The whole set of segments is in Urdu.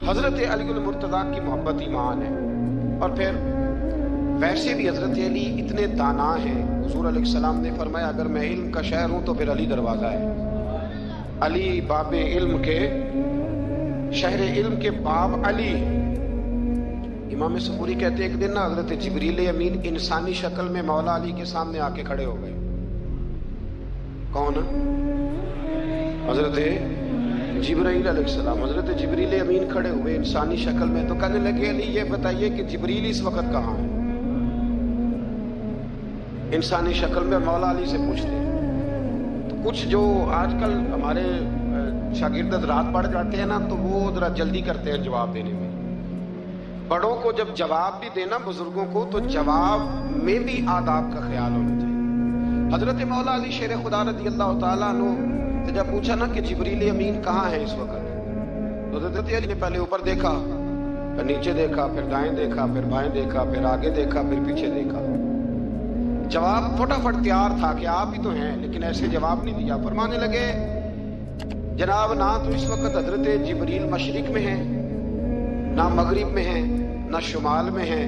حضرت علی المرتضیٰ کی محبت ایمان ہے. اور پھر ویسے بھی حضرت علی اتنے دانا ہیں. حضور علیہ السلام نے فرمایا اگر میں علم کا شہر ہوں تو پھر علی دروازہ ہے. علی باب علم کے شہر علم کے باب علی. امام صبوری کہتے ہیں ایک دن نا حضرت جبریل امین انسانی شکل میں مولا علی کے سامنے آ کے کھڑے ہو گئے. کون؟ حضرت جبرائیل علیہ السلام. حضرت جبریل امین کھڑے ہوئے انسانی شکل میں تو کہنے لگے علی یہ بتائیے کہ جبریل اس وقت کہاں ہے؟ انسانی شکل میں مولا علی سے پوچھتے ہیں. تو کچھ جو آج کل ہمارے شاگرد حضرات پڑھ جاتے ہیں نا تو وہ ذرا جلدی کرتے ہیں جواب دینے میں. بڑوں کو جب جواب بھی دینا بزرگوں کو تو جواب میں بھی آداب کا خیال ہونا چاہیے. حضرت مولا علی شیر خدا رضی اللہ تعالیٰ عنہ جب پوچھا نا کہ جبریل امین کہاں ہے اس وقت تو حضرت علی نے پہلے اوپر دیکھا پھر نیچے دیکھا پھر دائیں دیکھا پھر بائیں دیکھا پھر آگے دیکھا پھر پیچھے دیکھا. جواب فٹافٹ تیار تھا کہ آپ ہی تو ہیں لیکن ایسے جواب نہیں دیا. فرمانے لگے جناب نہ تو اس وقت حضرت جبریل مشرق میں ہیں نہ مغرب میں ہیں نہ شمال میں ہیں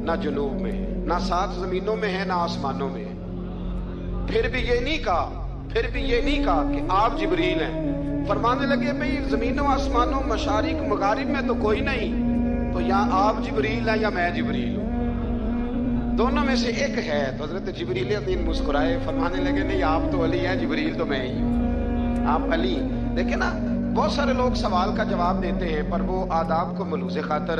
نہ جنوب میں ہیں نہ 7 زمینوں میں ہیں نہ آسمانوں میں ہیں. پھر بھی یہ نہیں کہا کہ آپ جبریل ہیں. فرمانے لگے بھئی زمینوں آسمانوں مشارق مغارب میں تو کوئی نہیں تو یا آپ جبریل ہیں یا میں جبریل ہوں. دونوں میں سے ایک ہے. تو حضرت جبریل امین مسکرائے فرمانے لگے نہیں آپ تو علی ہیں جبریل تو میں ہی ہوں. آپ علی. دیکھیں نا بہت سارے لوگ سوال کا جواب دیتے ہیں پر وہ آداب کو ملحوظ خاطر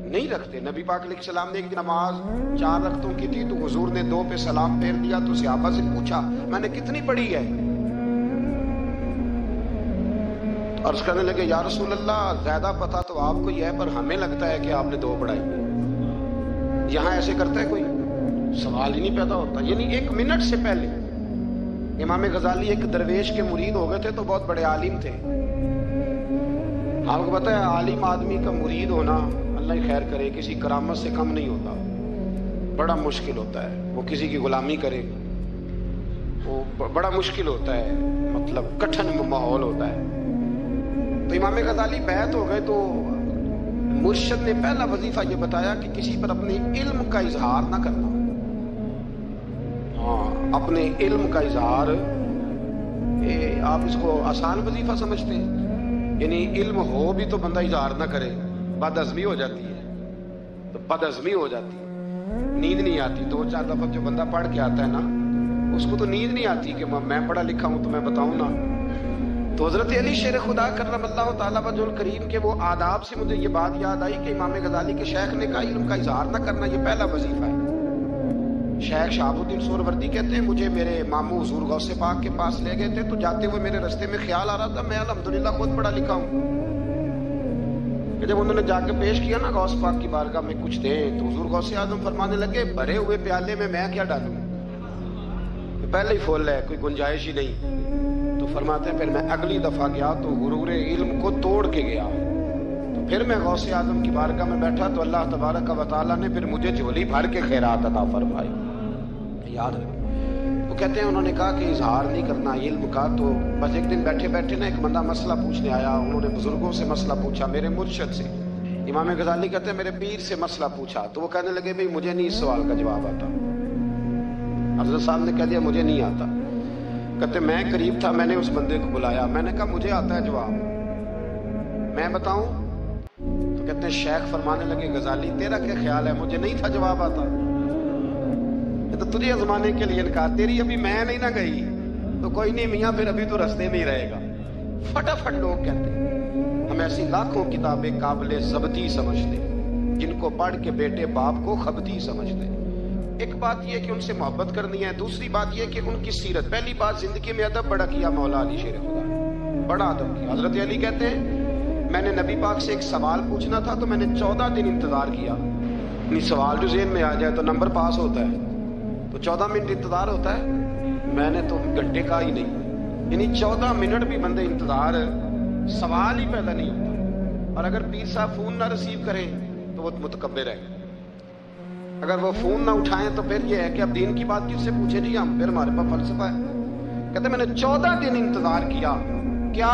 نہیں رکھتے. نبی پاک علیہ السلام نے ایک دن نماز 4 رکعتوں کی تھی تو حضور نے 2 پہ سلام پھیر دیا تو صحابہ سے پوچھا میں نے کتنی پڑھی ہے؟ عرض کرنے لگے یا رسول اللہ زیادہ پتہ تو آپ کو یہ ہے پر ہمیں لگتا ہے کہ آپ نے 2 پڑھائی. یہاں ایسے کرتا ہے کوئی؟ سوال ہی نہیں پیدا ہوتا. یعنی 1 منٹ سے پہلے امام غزالی ایک درویش کے مرید ہو گئے تھے تو بہت بڑے عالم تھے. آپ کو پتہ ہے عالم آدمی کا مرید ہونا اللہ ہی خیر کرے کسی کرامت سے کم نہیں ہوتا. بڑا مشکل ہوتا ہے. وہ کسی کی غلامی کرے وہ بڑا مشکل ہوتا ہے. مطلب کٹھن ماحول ہوتا ہے. تو امام غزالی بیعت ہو گئے تو مرشد نے پہلا وظیفہ یہ بتایا کہ کسی پر اپنے علم کا اظہار نہ کرنا. اپنے علم کا اظہار آپ اس کو آسان وظیفہ سمجھتے ہیں. یعنی علم ہو بھی تو بندہ اظہار نہ کرے بد ہضمی ہو جاتی ہے. تو بد ہضمی ہو جاتی ہے نیند نہیں آتی. 2-4 دفعہ جو بندہ پڑھ کے آتا ہے نا اس کو تو نیند نہیں آتی کہ میں پڑھا لکھا ہوں تو میں بتاؤں نا. تو حضرت علی شیر خدا کرم اللہ تعالیٰ وجہ الکریم کے وہ آداب سے مجھے یہ بات یاد آئی کہ امام غزالی کے شیخ نے کہا علم کا اظہار نہ کرنا یہ پہلا وظیفہ ہے. شیخ شہاب الدین سہروردی کہتے ہیں مجھے میرے ماموں حضور غوث پاک کے پاس لے گئے تھے تو جاتے ہوئے میرے رستے میں خیال آ رہا تھا میں الحمدللہ خود پڑھا لکھا ہوں. کہ جب انہوں نے جا کے پیش کیا نا غوث پاک کی بارگاہ میں کچھ دیں تو حضور غوث اعظم فرمانے لگے بھرے ہوئے پیالے میں کیا ڈالوں پہلے ہی فول ہے کوئی گنجائش ہی نہیں. تو فرماتے ہیں پھر میں اگلی دفعہ گیا تو غرور علم کو توڑ کے گیا. تو پھر میں غوث اعظم کی بارگاہ میں بیٹھا تو اللہ تبارک و تعالیٰ نے پھر مجھے جھولی بھر کے خیرات عطا فرمائی. یاد ہے وہ کہتے ہیں انہوں نے کہا کہ اظہار نہیں کرنا علم کا. تو بس ایک دن بیٹھے بیٹھے نا ایک بندہ مسئلہ پوچھنے آیا. انہوں نے بزرگوں سے مسئلہ پوچھا میرے مرشد سے. امام غزالی کہتے ہیں میرے پیر سے مسئلہ پوچھا تو وہ کہنے لگے بھئی مجھے نہیں اس سوال کا جواب آتا. حضرت صاحب نے کہہ دیا مجھے نہیں آتا. کہتے میں قریب تھا میں نے اس بندے کو بلایا میں نے کہا مجھے آتا ہے جواب میں بتاؤں. تو کہتے ہیں شیخ فرمانے لگے غزالی تیرا کیا خیال ہے مجھے نہیں تھا جواب آتا. تو تجھے آزمانے کے لیے انکار تیری ابھی میں نہیں نہ گئی تو کوئی نہیں میاں پھر ابھی تو رستے میں ہی رہے گا. فٹافٹ لوگ کہتے ہیں ہم ایسی لاکھوں کتابیں قابل ضبطی سمجھتے جن کو پڑھ کے بیٹے باپ کو خبتی سمجھتے. ایک بات یہ کہ ان سے محبت کرنی ہے. دوسری بات یہ کہ ان کی سیرت. پہلی بات زندگی میں ادب بڑا کیا مولا علی شیر خدا نے بڑا ادب کیا. حضرت علی کہتے ہیں میں نے نبی پاک سے ایک سوال پوچھنا تھا تو میں نے 14 دن انتظار کیا. سوال جو ذہن میں آ جائے تو نمبر پاس ہوتا ہے تو 14 منٹ انتظار ہوتا ہے. میں نے تو گھنٹے کا ہی نہیں. یعنی 14 منٹ بھی بندے انتظار سوال ہی پیدا نہیں ہوتا. اور اگر پیر صاحب فون نہ ریسیو کریں تو وہ متکبر ہے. اگر وہ فون نہ اٹھائیں تو پھر یہ ہے کہ اب دین کی بات کس سے پوچھے جی ہم. پھر ہمارے پاس فلسفہ ہے. کہتے میں نے 14 دن انتظار کیا. کیا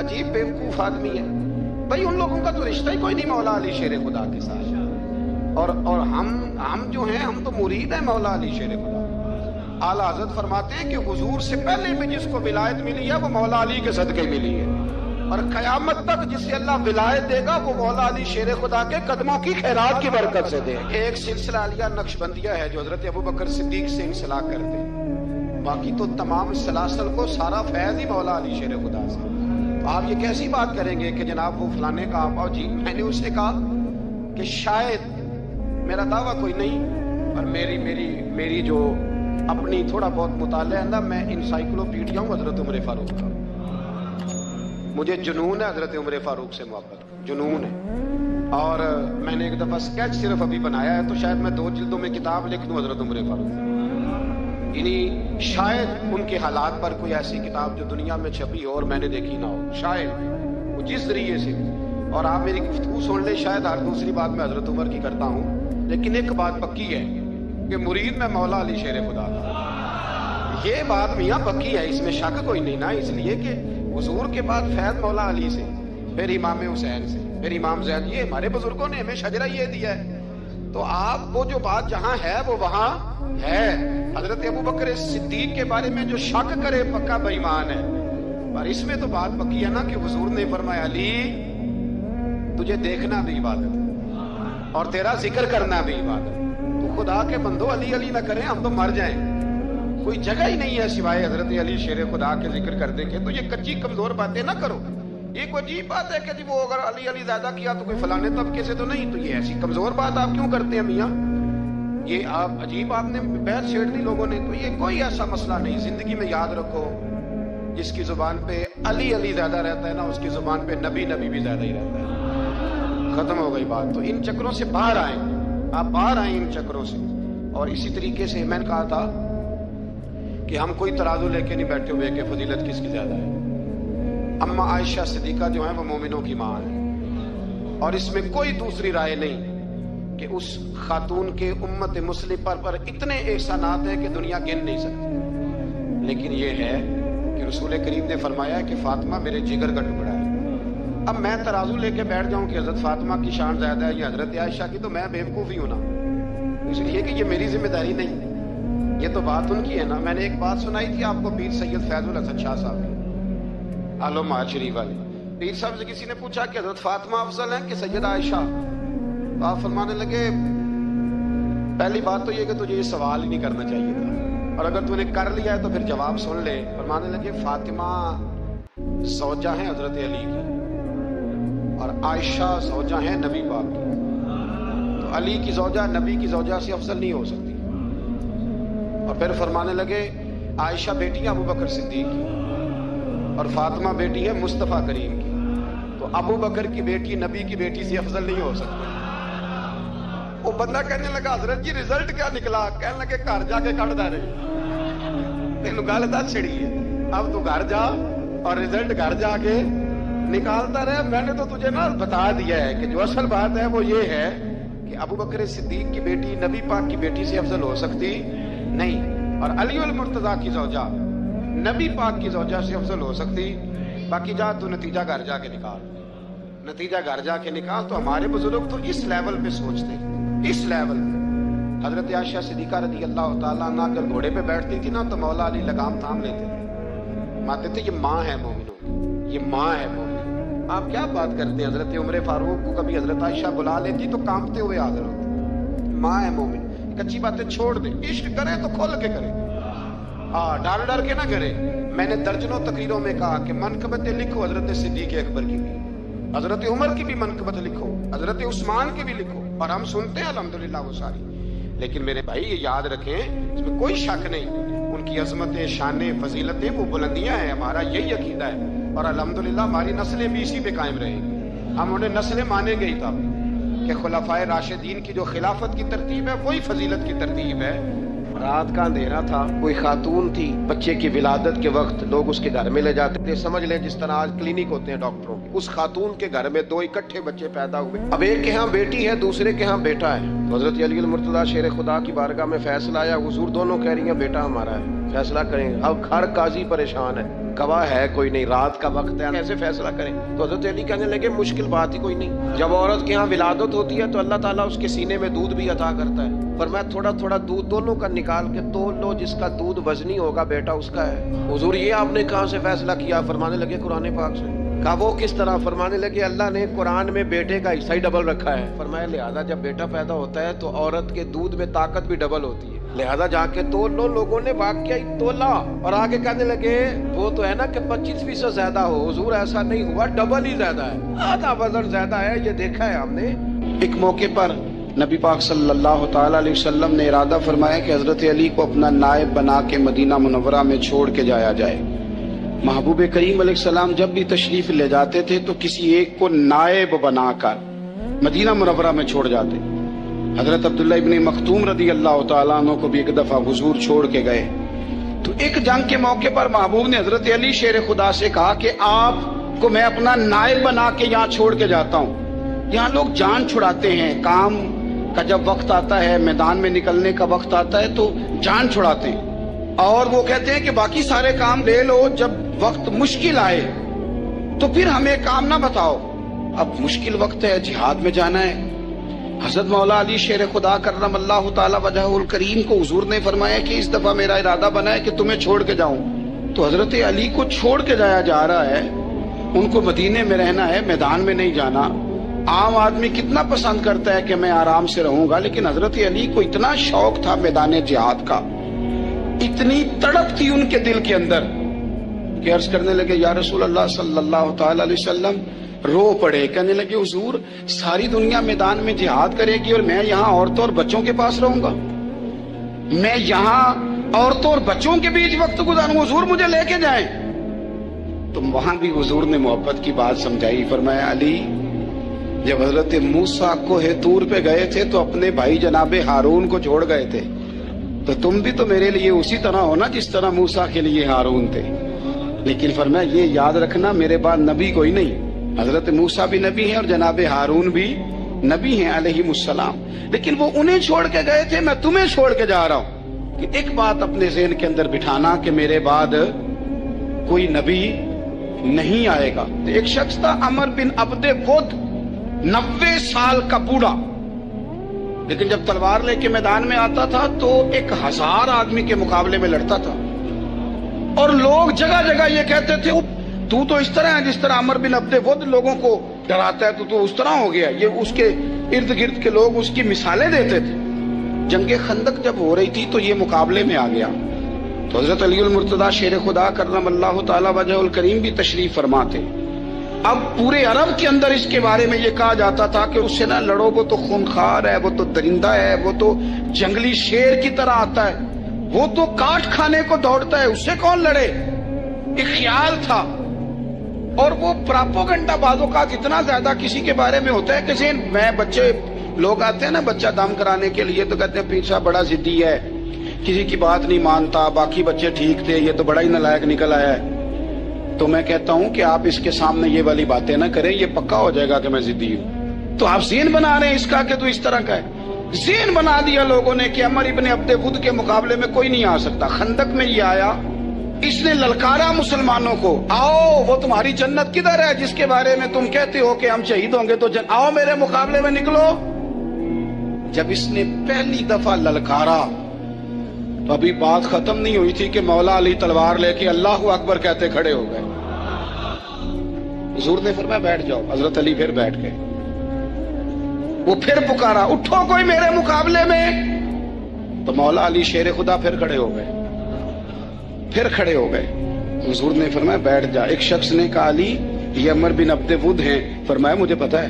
عجیب بیوقوف آدمی ہے بھائی. ان لوگوں کا تو رشتہ ہی کوئی نہیں مولا علی شیر خدا کے ساتھ. اور ہم جو ہیں ہم تو مرید ہیں مولا علی شیر خدا. اعلیٰ حضرت فرماتے ہیں کہ حضور سے پہلے بھی جس کو ولایت ملی ہے وہ مولا علی کے صدقے ملی ہے, اور قیامت تک جسے اللہ ولایت دے گا وہ مولا علی شیر خدا کے قدموں کی خیرات کی برکت سے دے. ایک سلسلہ علیہ نقشبندیہ ہے جو حضرت ابوبکر صدیق سے انسلاک کرتے ہیں, باقی تو تمام سلاسل کو سارا فیض ہی مولا علی شیر خدا سے. آپ یہ کیسی بات کریں گے کہ جناب وہ فلانے کا آپ آؤ جی. میں نے اس سے کہا کہ شاید میرا دعویٰ کوئی نہیں, اور میری جو اپنی تھوڑا بہت مطالعہ ہے نا, میں انسائکلوپیڈیا ہوں حضرت عمر فاروق کا. مجھے جنون ہے حضرت عمر فاروق سے محبت, جنون ہے. اور میں نے ایک دفعہ سکیچ صرف ابھی بنایا ہے, تو شاید میں 2 جلدوں میں کتاب لکھ دوں حضرت عمر فاروق. یعنی شاید ان کے حالات پر کوئی ایسی کتاب جو دنیا میں چھپی ہو اور میں نے دیکھی نہ ہو, شاید وہ جس ذریعے سے. اور آپ میری گفتگو سن لیں, شاید ہر دوسری بات میں حضرت عمر کی کرتا ہوں, لیکن ایک بات پکی ہے کہ مرید میں مولا علی شیر خدا کا. یہ بات میاں پکی ہے, اس میں شک کوئی نہیں نا. اس لیے کہ حضور کے بعد فیض مولا علی سے, پھر امام حسین سے, پھر امام زید. یہ ہمارے بزرگوں نے ہمیں شجرہ یہ دیا ہے. تو آپ وہ جو بات جہاں ہے وہ وہاں ہے. حضرت ابوبکر صدیق کے بارے میں جو شک کرے پکا بے ایمان ہے. اور اس میں تو بات پکی ہے نا کہ حضور نے فرمایا علی تجھے دیکھنا بھی عبادت ہے اور تیرا ذکر کرنا بھی عبادت. تو خدا کے بندو علی علی نہ کریں, ہم تو مر جائیں. کوئی جگہ ہی نہیں ہے سوائے حضرت علی شیر خدا کے ذکر کرنے کے. تو یہ کچی کمزور باتیں نہ کرو. یہ کوئی عجیب بات ہے کہ جی وہ اگر علی علی زیادہ کیا تو کوئی فلانے طبقے سے تو نہیں. تو یہ ایسی کمزور بات آپ کیوں کرتے ہیں میاں؟ یہ آپ عجیب آپ نے بحث چھیڑ دی لوگوں نے. تو یہ کوئی ایسا مسئلہ نہیں. زندگی میں یاد رکھو, جس کی زبان پہ علی علی زیادہ رہتا ہے نا, اس کی زبان پہ نبی نبی بھی زیادہ ہی رہتا ہے. ختم ہو گئی بات. تو ان چکروں سے باہر آئیں, آپ باہر آئیں ان چکروں سے. اور اسی طریقے سے میں نے کہا تھا کہ ہم کوئی ترازو لے کے نہیں بیٹھے ہوئے کہ فضیلت کس کی زیادہ ہے. اما عائشہ صدیقہ جو ہیں وہ مومنوں کی ماں ہیں, اور اس میں کوئی دوسری رائے نہیں کہ اس خاتون کے امت مسلم پر اتنے احسانات ہیں کہ دنیا گن نہیں سکتی. لیکن یہ ہے کہ رسول کریم نے فرمایا ہے کہ فاطمہ میرے جگر کا ٹکڑا ہے. اب میں ترازو لے کے بیٹھ جاؤں کہ حضرت فاطمہ کی شان زیادہ ہے یا حضرت عائشہ کی, تو میں بیوقوف ہی ہوں نا. اس لیے کہ یہ میری ذمہ داری نہیں, یہ تو بات ان کی ہے نا. میں نے ایک بات سنائی تھی آپ کو پیر سید فیض الحسن شاہ صاحب کی, عالم شریف والے پیر صاحب سے کسی نے پوچھا کہ حضرت فاطمہ افضل ہیں کہ سیدہ عائشہ؟ تو آپ فرمانے لگے پہلی بات تو یہ کہ تجھے یہ سوال ہی نہیں کرنا چاہیے تھا, اور اگر تو نے کر لیا ہے تو پھر جواب سن لے. فرمانے لگے فاطمہ زوجہ ہیں حضرت علی کی, اور عائشہ زوجہ ہیں نبی پاک کی. تو علی کی زوجہ نبی کی زوجہ سے افضل نہیں ہو سکتی. اور پھر فرمانے لگے عائشہ بیٹی ہے ابوبکر صدیق کی, اور فاطمہ بیٹی ہے مصطفیٰ کریم کی. تو ابوبکر کی بیٹی نبی کی بیٹی سے افضل نہیں ہو سکتی. وہ بندہ کہنے لگا حضرت جی رزلٹ کیا نکلا؟ کہنے لگے گھر جا کے کٹدا رہے. تینوں گل دس چھڑی ہے, اب تو گھر جا اور رزلٹ گھر جا کے نکالتا رہے. میں نے تو تجھے نا بتا دیا ہے کہ جو اصل بات ہے وہ یہ ہے کہ ابوبکر صدیق کی بیٹی نبی پاک کی بیٹی سے افضل ہو سکتی نہیں, اور علی المرتضیٰ کی زوجہ نبی پاک کی زوجہ سے افضل ہو سکتی. باقی جا تو نتیجہ گھر جا کے نکال, نتیجہ گھر جا کے نکال. تو ہمارے بزرگ تو اس لیول پہ سوچتے, اس لیول پہ. حضرت عائشہ صدیقہ رضی اللہ تعالیٰ عنہ اگر گھوڑے پہ بیٹھتی تھی نا تو مولا علی لگام تھام لیتے تھے, مانتے تھے یہ ماں ہے مومنوں کی, یہ ماں ہے مومن. آپ کیا بات کرتے ہیں؟ حضرت عمر فاروق کو کبھی حضرت عائشہ بلا لیتی تو کانپتے ہوئے حاضر ہوتے. ماں ہے مومن. کچی باتیں چھوڑ دیں, عشق کرے تو کھول کے کرے, ڈر ڈر کے نہ کرے. میں نے درجنوں تقریروں میں کہا کہ منقبتیں لکھو حضرت صدیق اکبر کی بھی, حضرت عمر کی بھی منقبت لکھو, حضرت عثمان کی بھی لکھو, اور ہم سنتے ہیں الحمدللہ وہ ساری. لیکن میرے بھائی یہ یاد رکھیں, اس میں کوئی شک نہیں, ان کی عظمتیں, شانیں, فضیلتیں, وہ بلندیاں ہیں. ہمارا یہی عقیدہ ہے, اور الحمدللہ ہماری نسلیں بھی اسی پہ قائم رہیں گی. ہم انہیں نسلیں مانیں گے ہی تب کہ خلفائے راشدین کی جو خلافت کی ترتیب ہے وہی فضیلت کی ترتیب ہے. رات کا اندھیرا تھا, کوئی خاتون تھی, بچے کی ولادت کے وقت لوگ اس کے گھر میں لے جاتے تھے. سمجھ لیں جس طرح آج کلینک ہوتے ہیں ڈاکٹروں کے, اس خاتون کے گھر میں دو اکٹھے بچے پیدا ہوئے. اب ایک کے ہاں بیٹی ہے, دوسرے کے ہاں بیٹا ہے. تو حضرت علی المرتضیٰ شیر خدا کی بارگاہ میں فیصلہ آیا, حضور دونوں کہہ رہی ہیں بیٹا ہمارا ہے, فیصلہ کریں. اب ہر قاضی پریشان ہے, گواہ ہے کوئی نہیں, رات کا وقت ہے, کیسے فیصلہ کریں؟ تو حضرت علی کہنے لگے مشکل بات ہی کوئی نہیں. جب عورت کے ہاں ولادت ہوتی ہے تو اللہ تعالیٰ اس کے سینے میں دودھ بھی عطا کرتا ہے. فرمایا تھوڑا تھوڑا دودھ دونوں کا نکال کے تول لو, جس کا دودھ وزنی ہوگا بیٹا اس کا ہے. حضور یہ آپ نے کہاں سے فیصلہ کیا؟ فرمانے لگے قرآن پاک سے. کہا وہ کس طرح؟ فرمانے لگے اللہ نے قرآن میں بیٹے کا حصہ ہی ڈبل رکھا ہے. فرمایا لہذا جب بیٹا پیدا ہوتا ہے تو عورت کے دودھ میں طاقت بھی ڈبل ہوتی ہے, لہذا جا کے تول لو. لوگوں نے واقعہ ہی تولا اور آگے کہنے لگے وہ تو ہے نا کہ 25% زیادہ ہو. حضور ایسا نہیں ہوا, ڈبل ہی زیادہ ہے, آدھا وزن زیادہ ہے, یہ دیکھا ہے ہم نے. ایک موقع پر نبی پاک صلی اللہ تعالی علیہ وسلم نے ارادہ فرمایا کہ حضرت علی کو اپنا نائب بنا کے مدینہ منورہ میں چھوڑ کے جایا جائے. محبوب کریم علیہ السلام جب بھی تشریف لے جاتے تھے تو کسی ایک کو نائب بنا کر مدینہ منورہ میں چھوڑ جاتے. حضرت عبداللہ ابن مختوم رضی اللہ تعالیٰ عنہ کو بھی ایک دفعہ حضور چھوڑ کے گئے. تو ایک جنگ کے موقع پر محبوب نے حضرت علی شیر خدا سے کہا کہ آپ کو میں اپنا نائب بنا کے یہاں چھوڑ کے جاتا ہوں. یہاں لوگ جان چھڑاتے ہیں, کام کا جب وقت آتا ہے, میدان میں نکلنے کا وقت آتا ہے تو جان چھڑاتے ہیں, اور وہ کہتے ہیں کہ باقی سارے کام لے لو, جب وقت مشکل آئے تو پھر ہمیں کام نہ بتاؤ. اب مشکل وقت ہے, جہاد میں جانا ہے. حضرت مولا علی شیر خدا کرم اللہ تعالی وجہہ الکریم کو حضور نے فرمایا کہ اس دفعہ میرا ارادہ بنا ہے کہ تمہیں چھوڑ کے جاؤں. تو حضرت علی کو چھوڑ کے جایا جا رہا ہے, ان کو مدینے میں رہنا ہے, میدان میں نہیں جانا. عام آدمی کتنا پسند کرتا ہے کہ میں آرام سے رہوں گا, لیکن حضرت علی کو اتنا شوق تھا میدان جہاد کا, اتنی تڑپ تھی ان کے دل کے اندر کہ عرض کرنے لگے یا رسول اللہ صلی اللہ تعالی علیہ وسلم, رو پڑے. کہنے لگے حضور ساری دنیا میدان میں جہاد کرے گی اور میں یہاں عورتوں اور بچوں کے پاس رہوں گا, میں یہاں عورتوں اور بچوں کے بیچ وقت گزاروں, حضور مجھے لے کے جائیں. تو وہاں بھی حضور نے محبت کی بات سمجھائی. فرمایا علی جب حضرت موسیٰ کوہ طور پہ گئے تھے تو اپنے بھائی جناب ہارون کو چھوڑ گئے تھے, تو تم بھی تو میرے لیے اسی طرح ہو نا جس طرح موسیٰ کے لیے ہارون تھے. لیکن فرمایا یہ یاد رکھنا میرے بعد نبی کوئی نہیں, حضرت موسیٰ بھی نبی ہیں اور جناب ہارون بھی نبی ہیں علیہم السلام, لیکن وہ انہیں چھوڑ کے گئے تھے, میں تمہیں چھوڑ کے جا رہا ہوں. کہ ایک بات اپنے ذہن کے اندر بٹھانا کہ میرے بعد کوئی نبی نہیں آئے گا. ایک شخص تھا عمر بن عبد ود, 90 سال کا بوڑھا, لیکن جب تلوار لے کے میدان میں آتا تھا تو 1000 آدمی کے مقابلے میں لڑتا تھا, اور لوگ جگہ جگہ یہ کہتے تھے تو اس طرح ہے جس طرح عمر بن عبد ود لوگوں کو ڈراتا ہے, تو اس طرح ہو گیا. یہ اس کے ارد گرد کے لوگ اس کی مثالیں دیتے تھے. جنگ خندق جب ہو رہی تھی تو یہ مقابلے میں آ گیا. تو حضرت علی المرتضیٰ شیر خدا کرم اللہ تعالی وجہ الکریم بھی تشریف فرما تھے. اب پورے عرب کے اندر اس کے بارے میں یہ کہا جاتا تھا کہ اس سے نہ لڑو, وہ تو خونخوار ہے, وہ تو درندہ ہے, وہ تو جنگلی شیر کی طرح آتا ہے, وہ تو کاٹ کھانے کو دوڑتا ہے, اس سے کون لڑے. ایک خیال تھا. اور وہ پراپوگنڈا بازوں کا اتنا زیادہ کسی کے بارے میں ہوتا ہے کہ میں بچے لوگ آتے ہیں نا بچہ دم کرانے کے لیے, تو کہتے ہیں پیر صاحب بڑا ضدی ہے, کسی کی بات نہیں مانتا, باقی بچے ٹھیک تھے, یہ تو بڑا ہی نالائق نکل آیا ہے. تو میں کہتا ہوں کہ آپ اس کے سامنے یہ والی باتیں نہ کریں, یہ پکا ہو جائے گا کہ میں ضدی ہوں. تو آپ ذہن بنا رہے ہیں اس کا کہ تو اس طرح کا ہے. ذہن بنا دیا لوگوں نے کہ عمر ابن عبد ود کے مقابلے میں کوئی نہیں آ سکتا. خندق میں یہ آیا, اس نے للکارا مسلمانوں کو, آؤ وہ تمہاری جنت کدھر ہے جس کے بارے میں تم کہتے ہو کہ ہم شہید ہوں گے, تو آؤ میرے مقابلے میں نکلو. جب اس نے پہلی دفعہ للکارا تو ابھی بات ختم نہیں ہوئی تھی کہ مولا علی تلوار لے کے اللہ اکبر کہتے کھڑے ہو گئے. حضور نے فرمایا بیٹھ جاؤ. حضرت علی پھر بیٹھ گئے. وہ پھر پکارا اٹھو کوئی میرے مقابلے میں, تو مولا علی شیر خدا پھر کھڑے ہو گئے, پھر کھڑے ہو گئے. حضور نے فرمایا بیٹھ جا. ایک شخص نے کہا علی یہ عمر بن عبد ود ہیں. فرمایا مجھے پتا ہے.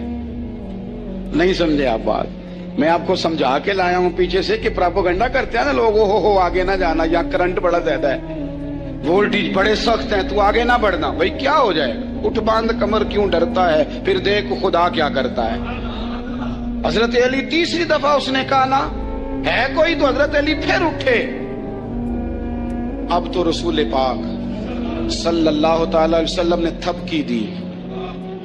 نہیں سمجھے آپ بات, میں آپ کو سمجھا کے لایا ہوں پیچھے سے کہ پراپوگنڈا کرتے ہیں نا لوگ, ہو آگے نہ جانا, یا کرنٹ بڑا زیادہ ہے, وولٹیج بڑے سخت ہیں, تو آگے نہ بڑھنا. بھائی کیا ہو جائے گا, اٹھ باندھ کمر کیوں ڈرتا ہے, پھر دیکھ خدا کیا کرتا ہے. حضرت علی تیسری دفعہ اس نے کہا نا ہے کوئی, تو حضرت علی پھر اٹھے. اب تو رسول پاک صلی اللہ تعالی علیہ وسلم نے تھپکی دی,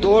2